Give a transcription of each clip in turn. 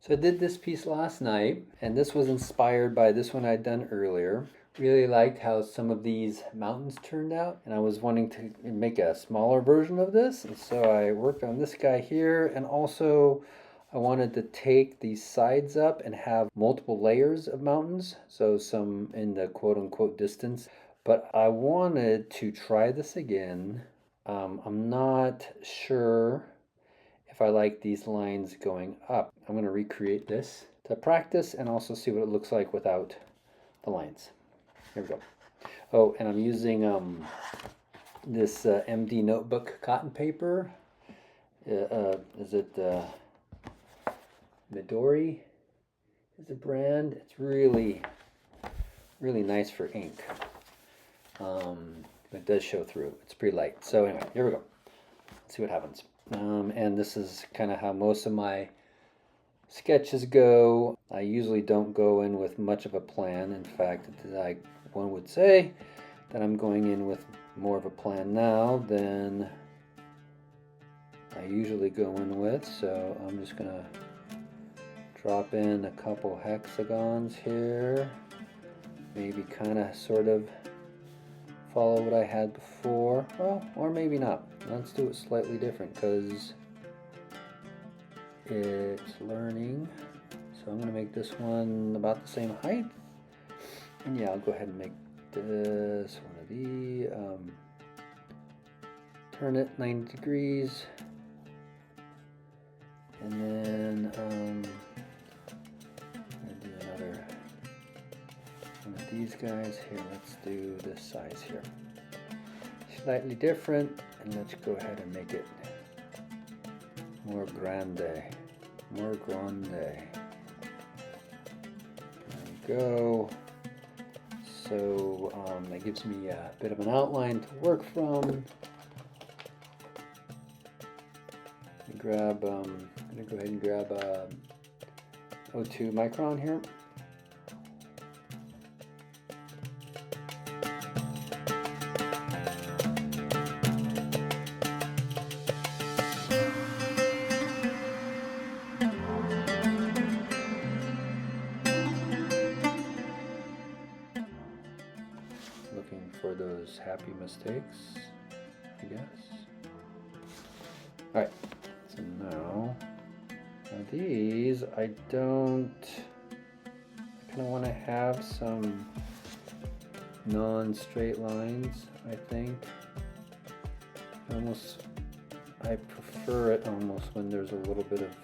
So I did this piece last night, and this was inspired by this one I'd done earlier. Really liked how some of these mountains turned out, and I was wanting to make a smaller version of this, and so I worked on this guy here, and also I wanted to take these sides up and have multiple layers of mountains, so some in the quote-unquote distance. But I wanted to try this again. I'm not sure if I like these lines going up. I'm going to recreate this to practice and also see what it looks like without the lines. Here we go. Oh, and I'm using this MD Notebook cotton paper. Is it Midori is the brand. It's really, really nice for ink. It does show through. It's pretty light. So anyway, here we go. Let's see what happens. And this is kind of how most of my sketches go. I usually don't go in with much of a plan. In fact, like one would say that I'm going in with more of a plan now than I usually go in with. So I'm just gonna drop in a couple hexagons here. Maybe kind of sort of follow what I had before. Well, or maybe not. Let's do it slightly different because it's learning. So I'm going to make this one about the same height. And yeah, I'll go ahead and make this one of the turn it 90 degrees. And then I'm going to do another one of these guys here. Let's do this size here. Slightly different, and let's go ahead and make it more grande. More grande. There we go. So that gives me a bit of an outline to work from. I'm gonna go ahead and grab a 02 micron here. Looking for those happy mistakes, I guess. All right, so now these I kind of want to have some non-straight lines, I think. I prefer it almost when there's a little bit of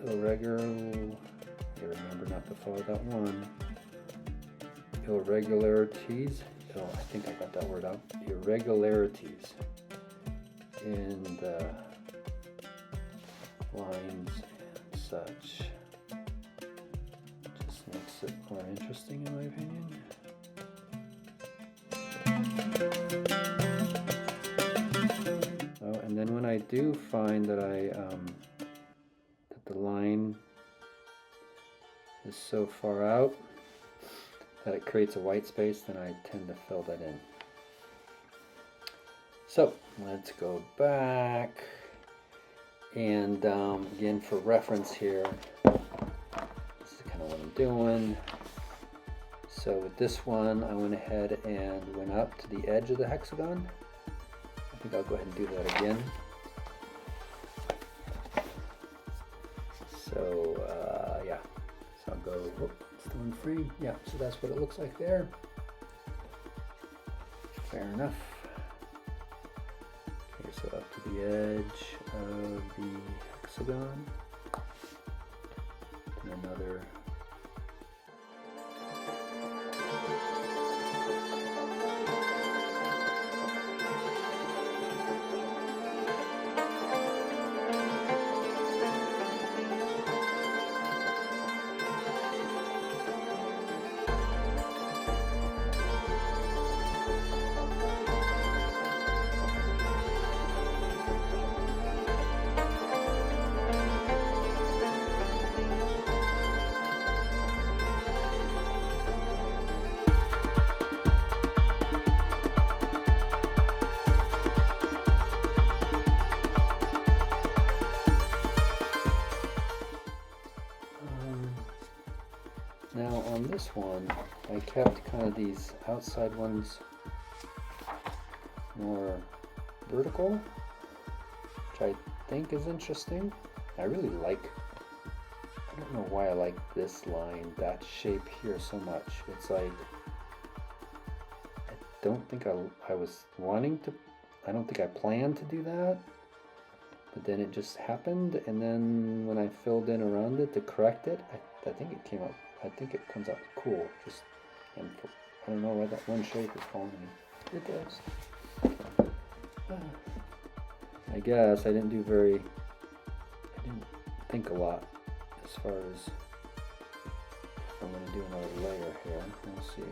irregularity. I remember not to follow that one. Irregularities. Oh, I think I got that word out. Irregularities in the lines and such. Just makes it more interesting in my opinion. Oh, and then when I do find that that the line is so far out that it creates a white space, then I tend to fill that in. So let's go back, and again for reference here, this is kind of what I'm doing. So with this one, I went ahead and went up to the edge of the hexagon. I think I'll go ahead and do that again. So yeah, so I'll go, still in frame. Yeah, so that's what it looks like there. Fair enough. Okay, so up to the edge of the hexagon. And another. on this one, I kept kind of these outside ones more vertical, which I think is interesting. I really like, I don't know why I like this line, that shape here so much. It's like, I don't think I was wanting to, I don't think I planned to do that, but then it just happened, and then when I filled in around it to correct it, I think it came out, I think it comes out cool. Just, and I don't know why that one shape is falling in. It does. I guess I didn't think a lot as far as if I'm going to do another layer here. We'll see.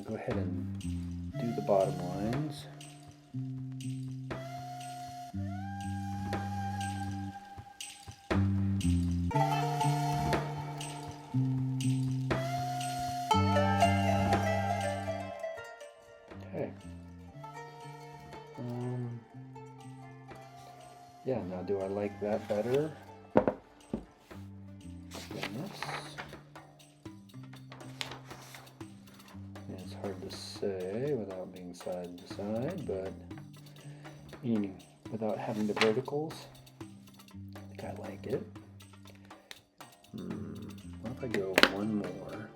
Go ahead and do the bottom lines. Okay. Yeah, now do I like that better than this? It's hard to say without being side to side, but meaning without having the verticals. I think I like it. What if I go one more?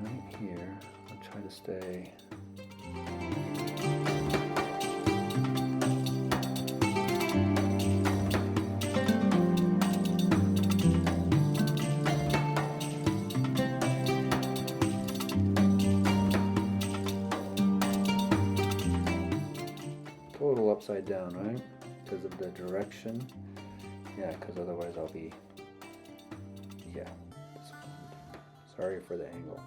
Right here. I'll try to stay. Total upside down, right? Because of the direction. Yeah, because otherwise I'll be, yeah. Sorry for the angle.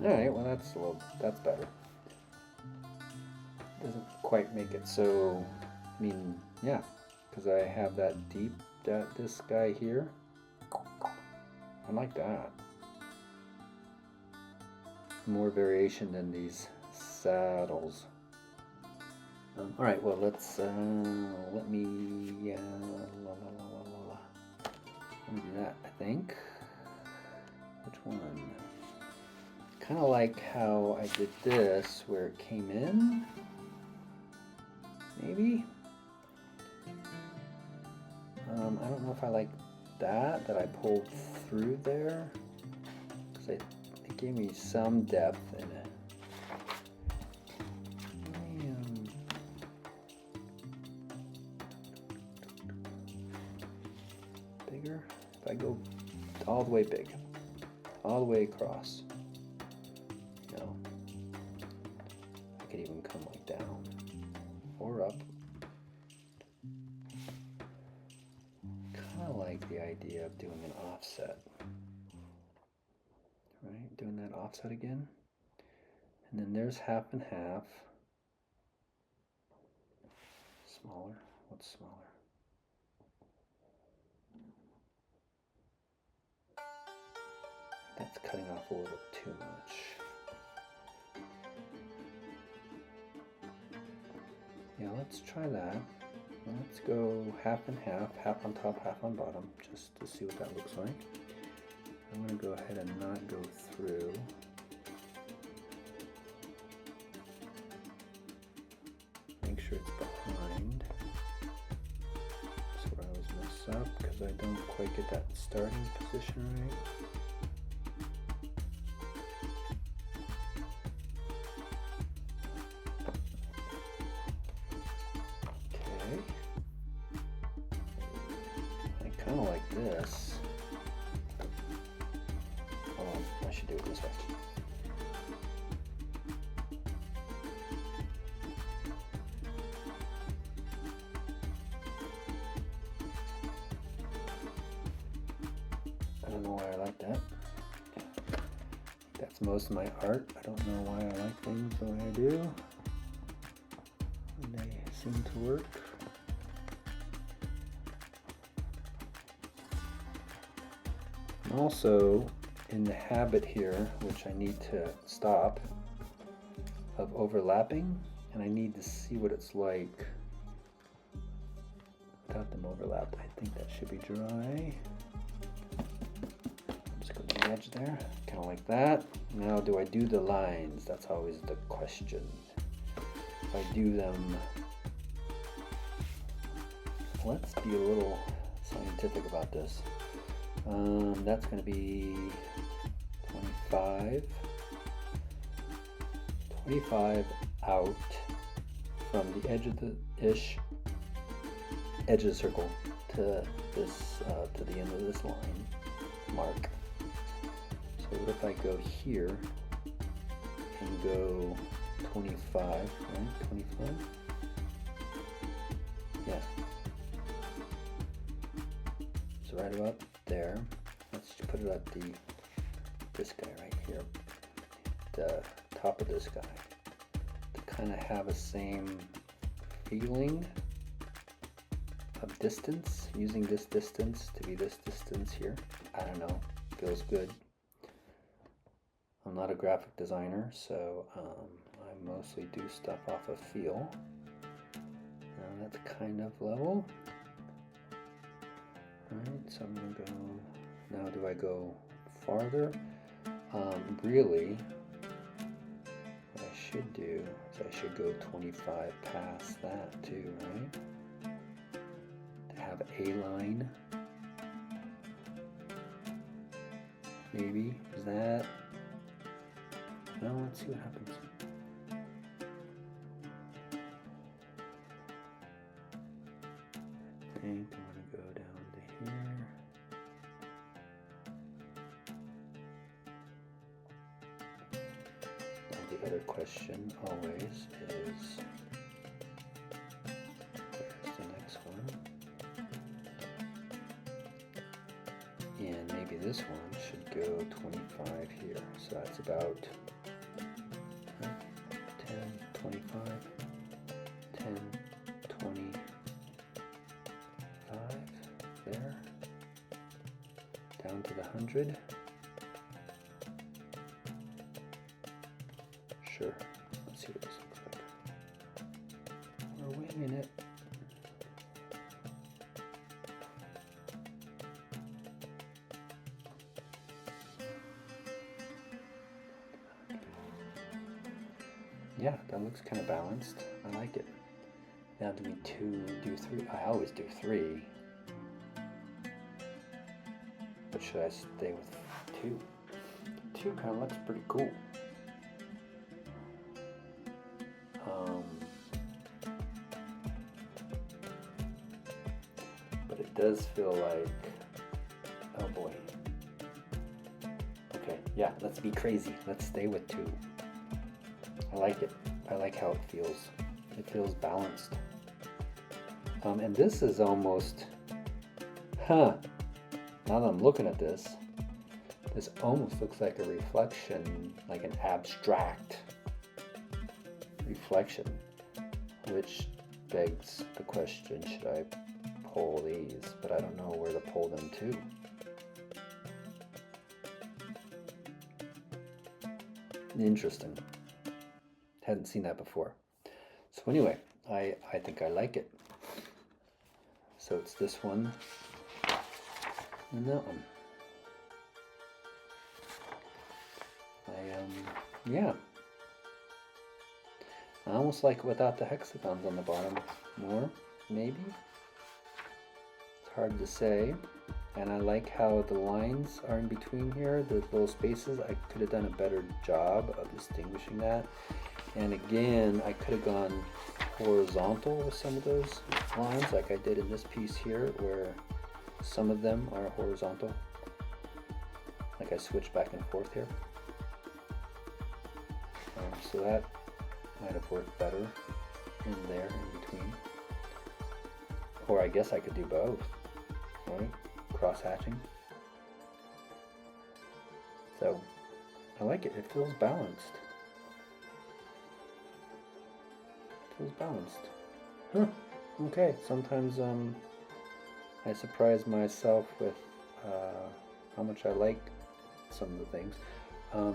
Alright, well that's better. Doesn't quite make it so, I mean, yeah, because I have that this guy here. I like that. More variation than these saddles. All right, well let's let me do that. I think. Which one? Kind of like how I did this, where it came in. Maybe. I don't know if I like that I pulled through there, because it gave me some depth in it. Bigger. If I go all the way big, all the way across, you know, I could even come like down or up. Kind of like the idea of doing an offset. Right, doing that offset again, and then there's half and half. Smaller. What's smaller? That's cutting off a little too much. Yeah, let's try that. Let's go half and half, half on top, half on bottom, just to see what that looks like. I'm going to go ahead and not go through. Make sure it's behind. That's where I always mess up, because I don't quite get that starting position right. Okay. I kind of like this. I should do it this way. know why I like that. That's most of my art. I don't know why I like things the way I do. And they seem to work. I'm also in the habit here, which I need to stop, of overlapping, and I need to see what it's like without them overlapped. I think that should be dry. Just go to the edge there, kind of like that. Now, do I do the lines? That's always the question. If I do them, let's be a little scientific about this. That's going to be 25 out from the edge of the edge of the circle to this to the end of this line mark. So what if I go here and go 25, right? 25? Yeah. So right about there. Let's put it at this guy right here, the top of this guy, to kind of have a same feeling of distance, using this distance to be this distance here. I don't know, feels good. I'm not a graphic designer, so I mostly do stuff off of feel. Now that's kind of level. Alright, so I'm going to go, now do I go farther? Really, what I should do is I should go 25 past that too, right? To have a line. Maybe, is that? No, let's see what happens. I think I'm going to go down to here. Now the other question always is, where's the next one? And maybe this one should go 25 here. So that's about 10, 25, 10, 20. There, down to the 100. Sure, let's see what this looks like. We're winging it. Yeah, that looks kind of balanced. I like it. Now do we do 3? I always do 3. But should I stay with 2? 2 kind of looks pretty cool. But it does feel like, oh boy. Okay, yeah, let's be crazy. Let's stay with 2. I like it. I like how it feels. It feels balanced. And this is almost, now that I'm looking at this almost looks like a reflection, like an abstract reflection, which begs the question, should I pull these? But I don't know where to pull them to. Interesting. Hadn't seen that before. So anyway, I think I like it. So it's this one and that one. Yeah. I almost like it without the hexagons on the bottom more, maybe. It's hard to say. And I like how the lines are in between here, the little spaces. I could have done a better job of distinguishing that. And again, I could have gone horizontal with some of those lines, like I did in this piece here, where some of them are horizontal. Like I switch back and forth here. So that might have worked better in there, in between. Or I guess I could do both, right? Cross hatching. So I like it. It feels balanced. It feels balanced. Huh. Okay. Sometimes I surprise myself with how much I like some of the things.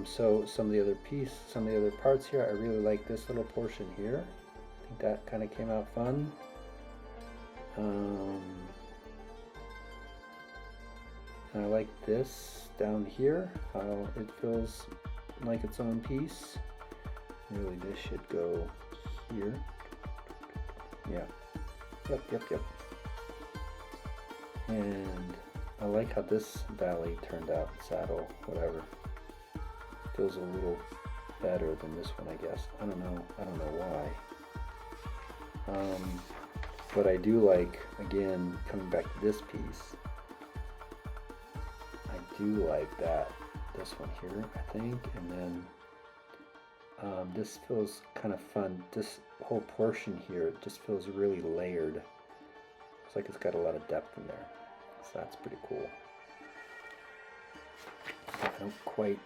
So some of the other parts here, I really like this little portion here. I think that kind of came out fun. I like this down here, how it feels like its own piece. Really, this should go here. Yeah. Yep. And I like how this valley turned out, saddle, whatever. Feels a little better than this one, I guess. I don't know why. But I do like, again, coming back to this piece, I do like this one here, I think, and then this feels kind of fun. This whole portion here, it just feels really layered. Looks like it's got a lot of depth in there, so that's pretty cool. I don't quite,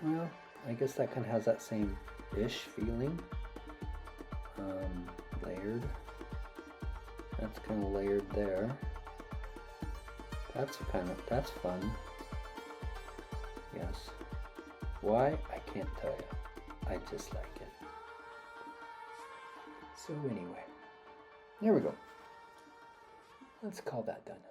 well, I guess that kind of has that same-ish feeling. Layered. That's kind of layered there. That's fun. Yes. Why? I can't tell you. I just like it. So anyway, there we go. Let's call that done.